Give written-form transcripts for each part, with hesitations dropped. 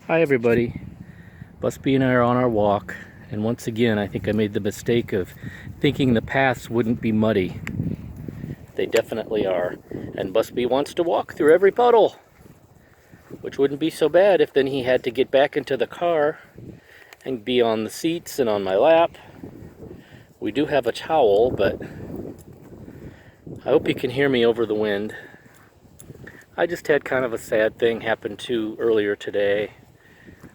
Hi everybody, Busby and I are on our walk, and once again I think I made the mistake of thinking the paths wouldn't be muddy. They definitely are, and Busby wants to walk through every puddle, which wouldn't be so bad if then he had to get back into the car and be on the seats and on my lap. We do have a towel, but I hope you can hear me over the wind. I just had kind of a sad thing happen too earlier today.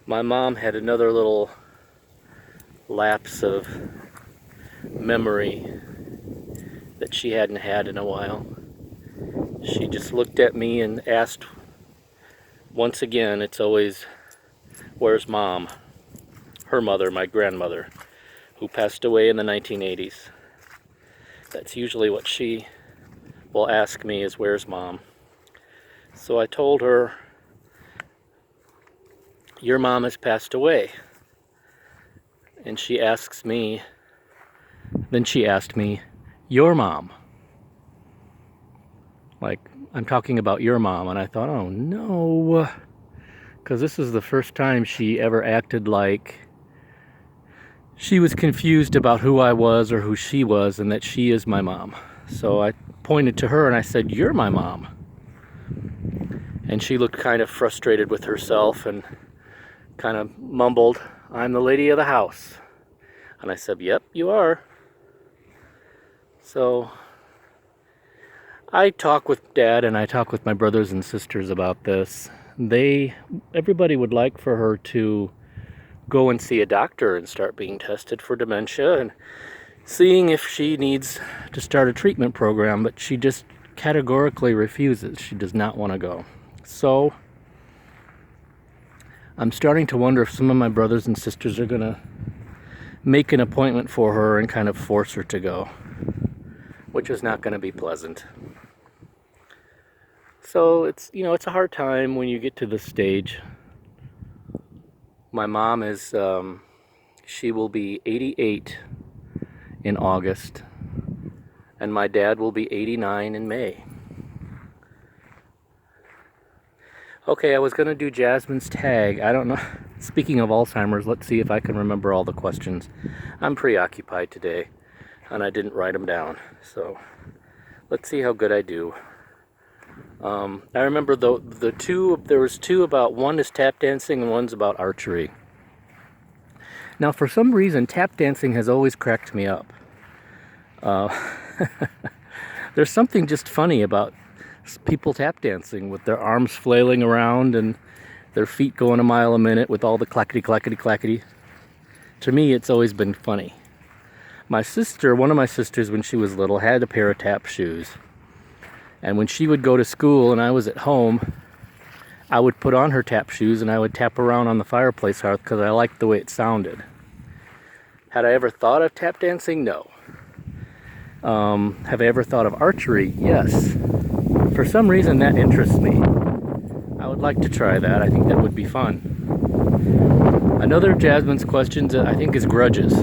My mom had another little lapse of memory that she hadn't had in a while. She just looked at me and asked, once again, it's always, "Where's Mom?" Her mother, my grandmother, who passed away in the 1980s. That's usually what she will ask me is, "Where's Mom?" So I told her, "Your mom has passed away." And she asked me, "Your mom?" Like, I'm talking about your mom. And I thought, oh no, because this is the first time she ever acted like she was confused about who I was or who she was, and that she is my mom. So I pointed to her and I said, "You're my mom." And she looked kind of frustrated with herself and kind of mumbled, "I'm the lady of the house." And I said, "Yep, you are." So I talk with Dad and I talk with my brothers and sisters about this. Everybody would like for her to go and see a doctor and start being tested for dementia and seeing if she needs to start a treatment program, but she just categorically refuses. She does not want to go. So I'm starting to wonder if some of my brothers and sisters are going to make an appointment for her and kind of force her to go, which is not going to be pleasant. So it's a hard time when you get to this stage. My mom is, she will be 88 in August, and my dad will be 89 in May. Okay, I was going to do Jasmine's tag. I don't know. Speaking of Alzheimer's, let's see if I can remember all the questions. I'm preoccupied today, and I didn't write them down. So let's see how good I do. I remember the two, there was two about, one is tap dancing and one's about archery. Now, for some reason, tap dancing has always cracked me up. There's something just funny about people tap dancing with their arms flailing around and their feet going a mile a minute with all the clackety clackety clackety. To me, it's always been funny. My sister, one of my sisters when she was little, had a pair of tap shoes. And when she would go to school and I was at home, I would put on her tap shoes and I would tap around on the fireplace hearth because I liked the way it sounded. Had I ever thought of tap dancing? No. Have I ever thought of archery? Yes. For some reason that interests me. I would like to try that. I think that would be fun. Another of Jasmine's questions, I think, is grudges.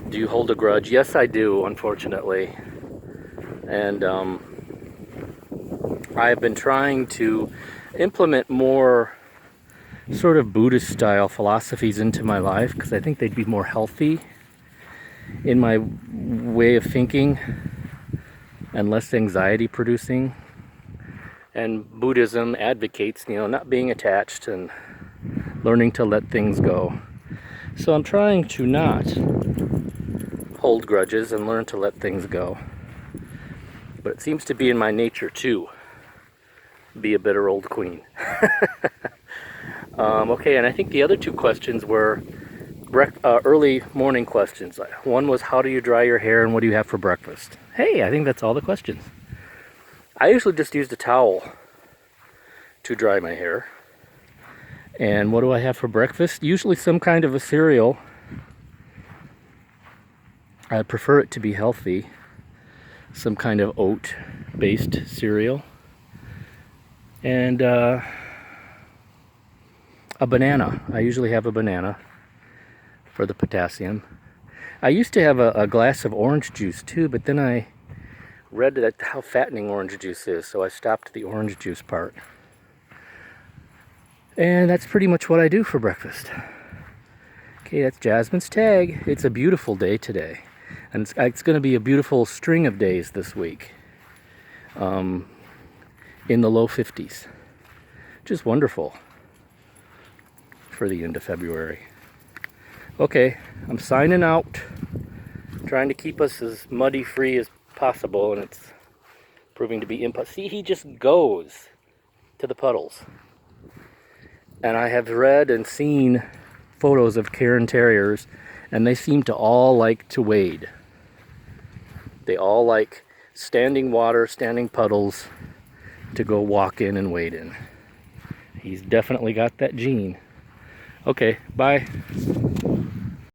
Do you hold a grudge? Yes, I do, unfortunately. And I've been trying to implement more sort of Buddhist style philosophies into my life because I think they'd be more healthy in my way of thinking and less anxiety producing. And Buddhism advocates, not being attached and learning to let things go. So I'm trying to not hold grudges and learn to let things go. But it seems to be in my nature too, be a bitter old queen. Okay, and I think the other two questions were early morning questions. One was, how do you dry your hair and what do you have for breakfast? Hey, I think that's all the questions. I usually just used a towel to dry my hair. And what do I have for breakfast? Usually some kind of a cereal. I prefer it to be healthy. Some kind of oat-based cereal. And a banana. I usually have a banana for the potassium. I used to have a glass of orange juice too, but then I read that how fattening orange juice is, so I stopped the orange juice part. And that's pretty much what I do for breakfast. Okay, that's Jasmine's tag. It's a beautiful day today. And it's going to be a beautiful string of days this week. In the low 50s. Which is wonderful for the end of February. Okay, I'm signing out. Trying to keep us as muddy free as possible, and it's proving to be impossible. See, he just goes to the puddles. And I have read and seen photos of Cairn Terriers, and they seem to all like to wade. They all like standing water, standing puddles to go walk in and wade in. He's definitely got that gene. Okay, bye.